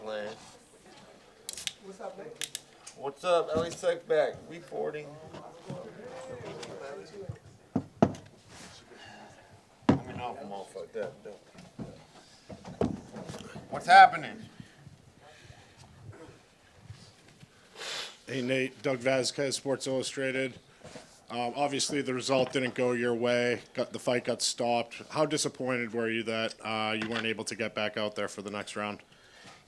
playing. What's up, Ellie Suckback? Reporting. Let me know if I'm all fucked up. What's happening? Hey Nate, Doug Vasquez, Sports Illustrated. Obviously, the result didn't go your way. The fight got stopped. How disappointed were you that you weren't able to get back out there for the next round?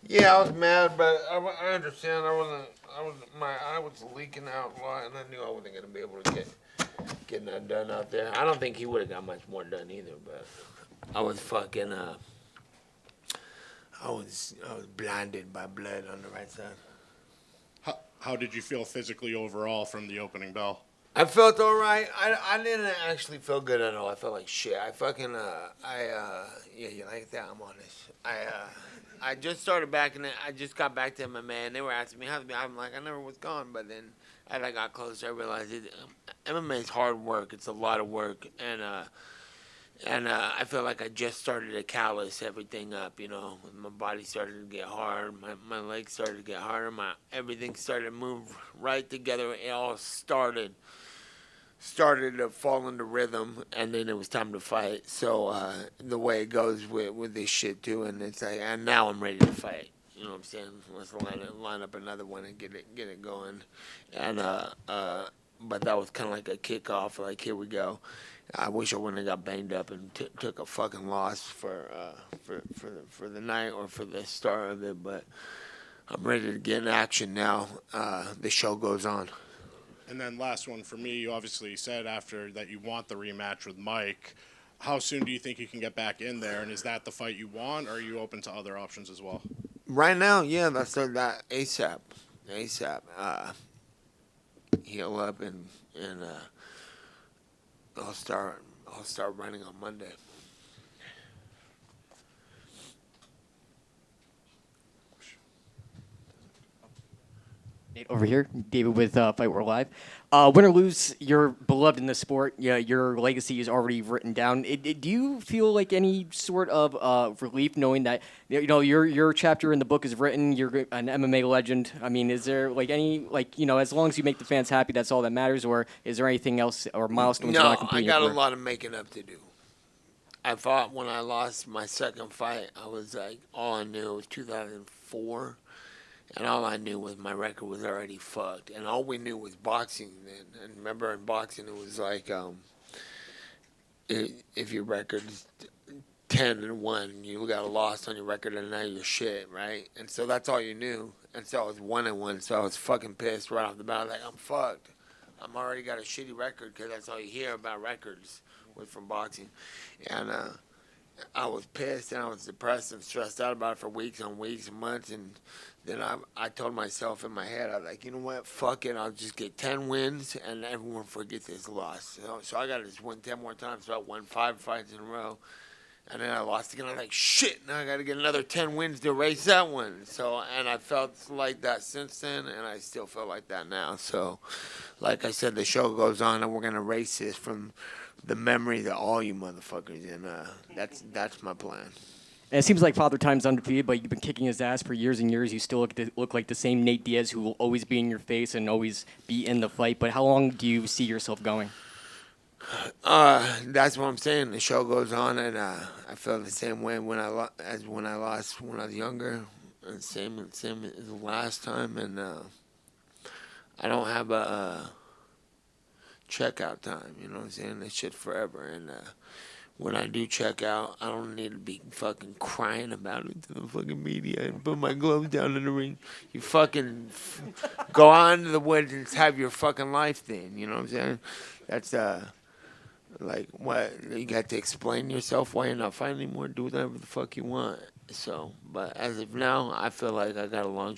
Yeah, I was mad, but I understand. I was leaking out a lot, and I knew I wasn't gonna be able to get that done out there. I don't think he would have got much more done either, but I was fucking I was blinded by blood on the right side. How did you feel physically overall from the opening bell? I felt all right. I didn't actually feel good at all. I felt like shit. I fucking yeah, you like that? I'm honest. I just started back in it. I just got back to MMA, and they were asking me how to be. I'm like, I never was gone, but then as I got closer, I realized MMA is hard work. It's a lot of work, and I feel like I just started to callus everything up. You know, my body started to get hard. My legs started to get harder. Everything started to move right together. It all started to fall into rhythm, and then it was time to fight. So the way it goes with this shit too, and it's like, and now I'm ready to fight. You know what I'm saying? Let's line up another one and get it going. And but that was kind of like a kickoff. Like, here we go. I wish I wouldn't have got banged up and took a fucking loss for the night or for the start of it. But I'm ready to get in action now. The show goes on. And then last one for me, you obviously said after that you want the rematch with Mike. How soon do you think you can get back in there? And is that the fight you want, or are you open to other options as well? Right now, yeah, that ASAP. ASAP. Heal up and I'll start running on Monday. Nate over here, David with Fight World Live. Win or lose, you're beloved in the sport. Yeah, your legacy is already written down. Do you feel like any sort of relief knowing that your chapter in the book is written? You're an MMA legend. I mean, is there like any as long as you make the fans happy, that's all that matters. Or is there anything else or milestones you want No, to complete? I in your got a career? lot of making up to do. I thought when I lost my second fight, I was like, all I knew was 2004. And all I knew was my record was already fucked. And all we knew was boxing then. And remember in boxing, it was like, if your record's 10-1, you got a loss on your record, and now you're shit, right? And so that's all you knew. And so I was 1-1, so I was fucking pissed right off the bat. I was like, I'm fucked. I'm already got a shitty record because that's all you hear about records was from boxing. And I was pissed and I was depressed and stressed out about it for weeks on weeks and months. And then I told myself in my head, I was like, you know what? Fuck it. I'll just get 10 wins and everyone forget this loss. So I got to just win 10 more times. So I won 5 fights in a row. And then I lost again. I was like, shit, now I got to get another 10 wins to erase that one. So, and I felt like that since then, and I still feel like that now. So, like I said, the show goes on, and we're going to erase this from the memory to all you motherfuckers. And that's my plan. And it seems like Father Time's undefeated, but you've been kicking his ass for years and years. You still look like the same Nate Diaz who will always be in your face and always be in the fight. But how long do you see yourself going? That's what I'm saying. The show goes on, and I feel the same way as when I lost when I was younger. And same as the last time, and I don't have a checkout time. You know what I'm saying? This shit forever, and when I do check out, I don't need to be fucking crying about it to the fucking media and put my gloves down in the ring. You fucking go on to the woods and have your fucking life then. You know what I'm saying? That's like, what? You got to explain yourself why you're not fighting anymore. Do whatever the fuck you want. So, but as of now, I feel like I got a long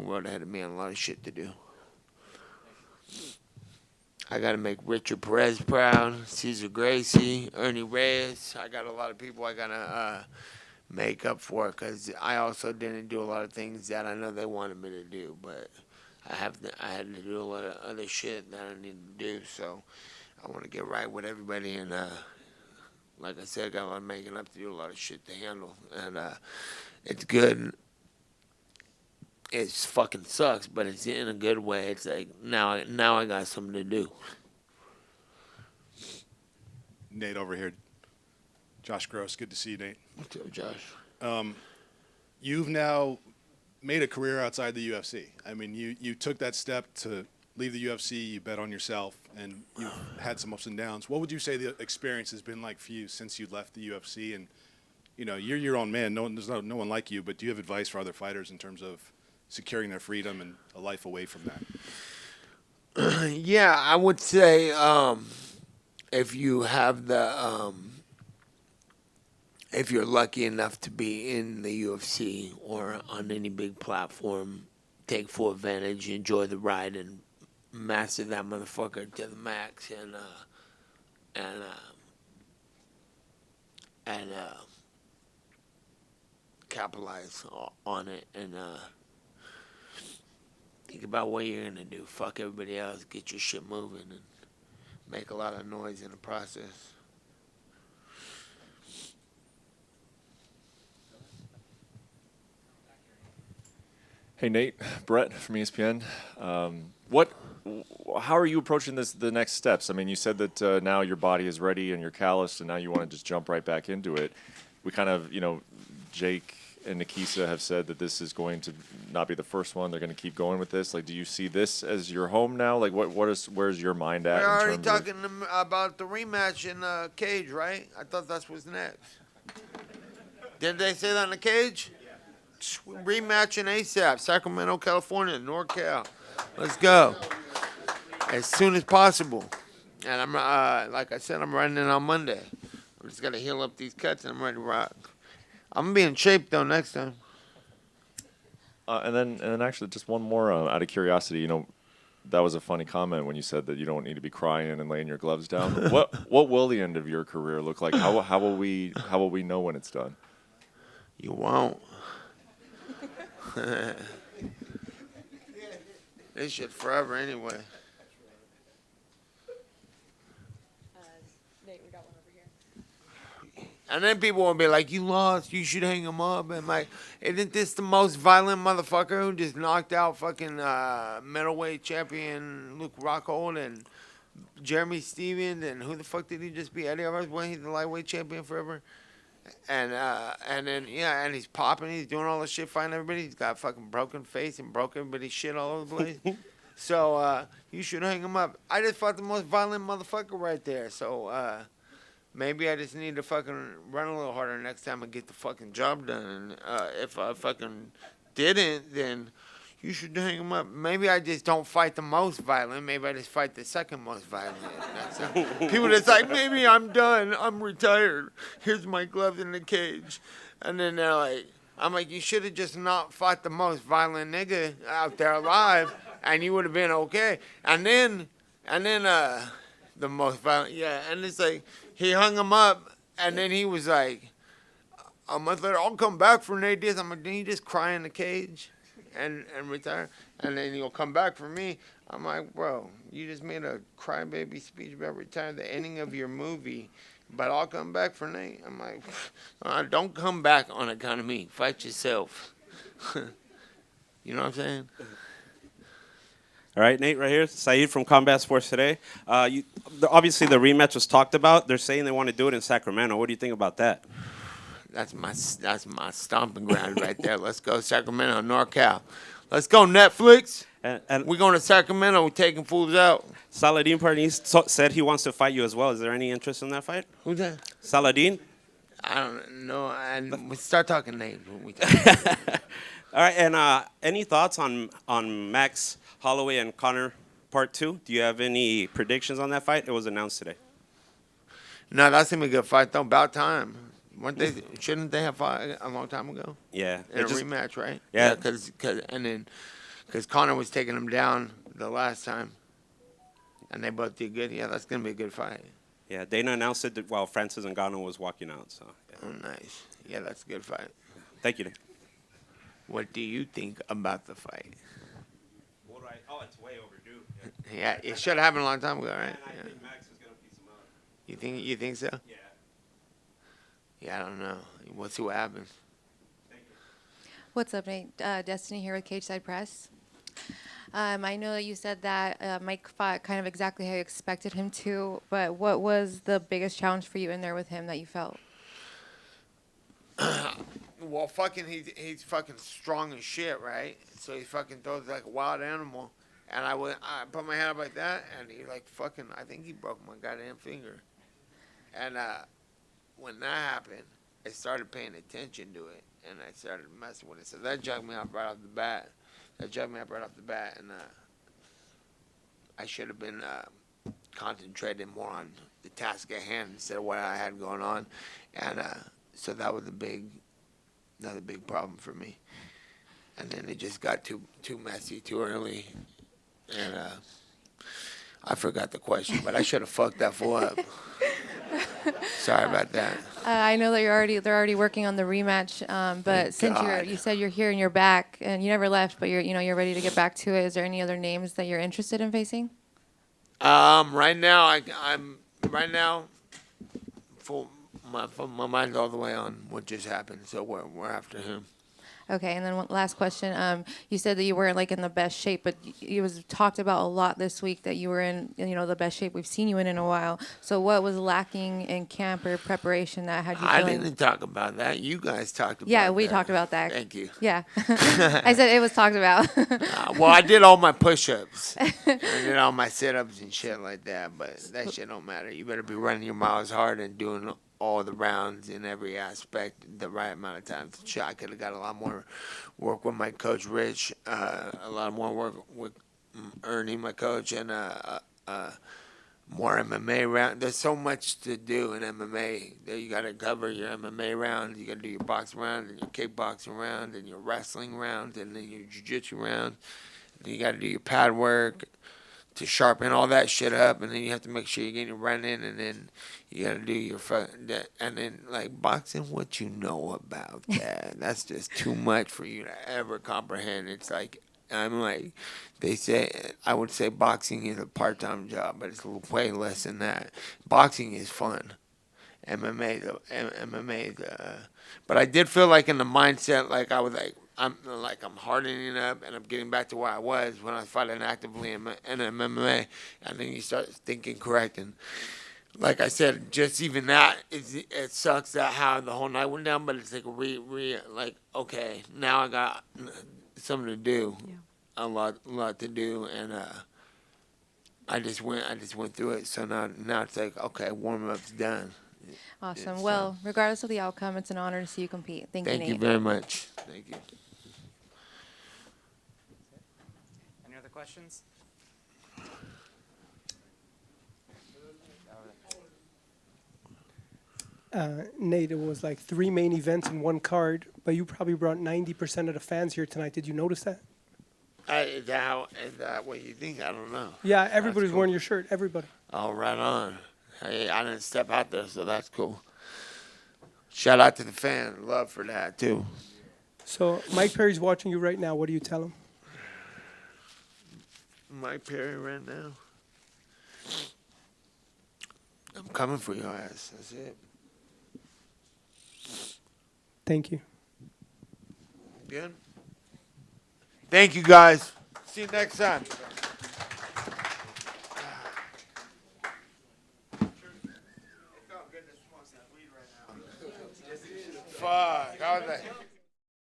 road ahead of me and a lot of shit to do. I got to make Richard Perez proud, Cesar Gracie, Ernie Reyes. I got a lot of people I got to make up for because I also didn't do a lot of things that I know they wanted me to do, but I had to do a lot of other shit that I needed to do. So I want to get right with everybody, and like I said, I got a lot of making up to do, a lot of shit to handle, and it's good. it fucking sucks, but it's in a good way. It's like now I got something to do. Nate over here. Josh Gross, good to see you, Nate. What's up, Josh? You've now made a career outside the UFC. I mean, you took that step to leave the UFC, you bet on yourself, and you've had some ups and downs. What would you say the experience has been like for you since you left the UFC? And, you know, you're your own man. There's no one like you, but do you have advice for other fighters in terms of securing their freedom and a life away from that? Yeah, I would say if you have the if you're lucky enough to be in the UFC or on any big platform, take full advantage, enjoy the ride, and master that motherfucker to the max, and capitalize on it, and think about what you're gonna do. Fuck everybody else. Get your shit moving and make a lot of noise in the process. Hey Nate, Brett from ESPN. How are you approaching the next steps? I mean, you said that now your body is ready and you're calloused, and now you want to just jump right back into it. We kind of, Jake and Nikisa have said that this is going to not be the first one. They're going to keep going with this. Like, do you see this as your home now? Like, where's your mind at? We're in already terms of- talking about the rematch in Cage, right? I thought that's what's next. Didn't they say that in the Cage? Rematch in ASAP, Sacramento, California, NorCal. Let's go as soon as possible. And I'm like I said, I'm riding in on Monday. I'm just gotta heal up these cuts, and I'm ready to rock. I'm gonna be in shape though next time. And then actually just one more out of curiosity. That was a funny comment when you said that you don't need to be crying and laying your gloves down. What will the end of your career look like? How will we know when it's done? You won't. This shit forever anyway. Nate, we got one over here. And then people will be like, "You lost. You should hang him up." And like, isn't this the most violent motherfucker who just knocked out fucking middleweight champion Luke Rockhold and Jeremy Stevens, and who the fuck did he just beat? Eddie Alvarez? When he's the lightweight champion forever. And then and he's popping. He's doing all this shit, fighting everybody. He's got a fucking broken face and broke everybody's shit all over the place. So you should hang him up. I just fought the most violent motherfucker right there. So maybe I just need to fucking run a little harder next time and get the fucking job done. And if I fucking didn't, then you should hang him up. Maybe I just don't fight the most violent. Maybe I just fight the second most violent. People just like, maybe I'm done. I'm retired. Here's my gloves in the cage. And then they're like, I'm like, you should have just not fought the most violent nigga out there alive, and you would have been okay. And then the most violent, yeah. And it's like, he hung him up, and then he was like, I'll come back for Nate Diaz. I'm like, didn't he just cry in the cage and retire? And then he'll come back for me. I'm like, bro, you just made a crybaby speech about retiring, the ending of your movie, but I'll come back for Nate. I'm like, don't come back on account of me. Fight yourself. You know what I'm saying? All right, Nate, right here. Saeed from Combat Sports Today. Obviously, the rematch was talked about. They're saying they want to do it in Sacramento. What do you think about that? That's my stomping ground right there. Let's go Sacramento, NorCal. Let's go Netflix. And We're going to Sacramento. We're taking fools out. Saladin Parnis said he wants to fight you as well. Is there any interest in that fight? Who's that? Saladin? I don't know. And we start talking names when we talk. All right, and any thoughts on Max Holloway and Conor Part 2? Do you have any predictions on that fight? It was announced today. No, that's gonna be a good fight though. About time. Weren't they? Shouldn't they have fought a long time ago? Yeah. In a rematch, right? Yeah. Because Conor was taking him down the last time, and they both did good. Yeah, that's gonna be a good fight. Yeah, Dana announced it while Francis Ngannou was walking out. So. Yeah. Oh, nice. Yeah, that's a good fight. Thank you, Nick. What do you think about the fight? Oh, it's way overdue. Yeah, it should have happened a long time ago, right? And I Yeah. think Max is gonna piece him up. You think so? Yeah. Yeah, I don't know. We'll see what happens. Thank you. What's up, Nate? Destiny here with Cage Side Press. I know that you said that Mike fought kind of exactly how you expected him to, but what was the biggest challenge for you in there with him that you felt? Well, fucking, he's fucking strong as shit, right? So he fucking throws like a wild animal, and I put my hand up like that, and he like fucking, I think he broke my goddamn finger. And when that happened, I started paying attention to it, and I started messing with it. So that jumped me up right off the bat. And I should have been concentrating more on the task at hand instead of what I had going on, and so that was another big problem for me. And then it just got too messy too early, and I forgot the question, but I should have fucked that fool up. Sorry about that. I know that they're already working on the rematch, but Thank since God. you said you're here and you're back, and you never left, but you're ready to get back to it. Is there any other names that you're interested in facing? Right now, I'm right now full. My mind's all the way on what just happened, so we're after him. Okay, and then one last question. You said that you weren't like in the best shape, but it was talked about a lot this week that you were in, the best shape we've seen you in a while. So what was lacking in camp or preparation that had you I feeling? didn't talk about that. You guys talked about Yeah, we that. talked about that. Thank you. Yeah, I said it was talked about. Well, I did all my push-ups. I did all my sit-ups and shit like that, but that shit don't matter. You better be running your miles hard and doing all the rounds in every aspect the right amount of times. Sure, I could have got a lot more work with my coach Rich, a lot more work with Ernie, my coach, and more MMA round. There's so much to do in MMA. You got to cover your MMA round. You got to do your box round and your kickboxing round and your wrestling round and then your jiu-jitsu round. And you got to do your pad work to sharpen all that shit up, and then you have to make sure you're getting running, and then you got to do your and then like boxing. What you know about that? That's just too much for you to ever comprehend. It's like they say, I would say boxing is a part-time job, but it's way less than that. Boxing is fun. MMA, but I did feel like in the mindset, like I was like, I'm hardening up and I'm getting back to where I was when I was fighting actively in MMA, and then you start thinking correct, and like I said, just even that it sucks that how the whole night went down, but it's like like okay, now I got something to do, a lot to do, and I just went through it, so now it's like okay, warm up's done. Awesome. It's, Well, regardless of the outcome, it's an honor to see you compete. Thank you, Thank you Nate. very much. Thank you. Any other questions? Nate, it was like 3 main events in one card, but you probably brought 90% of the fans here tonight. Did you notice that? Is that what you think? I don't know. Yeah, everybody's cool. wearing your shirt. Everybody. Oh, right on. Hey, I didn't step out there, so that's cool. Shout out to the fan. Love for that, too. So Mike Perry's watching you right now. What do you tell him? Mike Perry right now. I'm coming for your ass. That's it. Thank you. Good? Thank you, guys. See you next time. Fuck. I was like...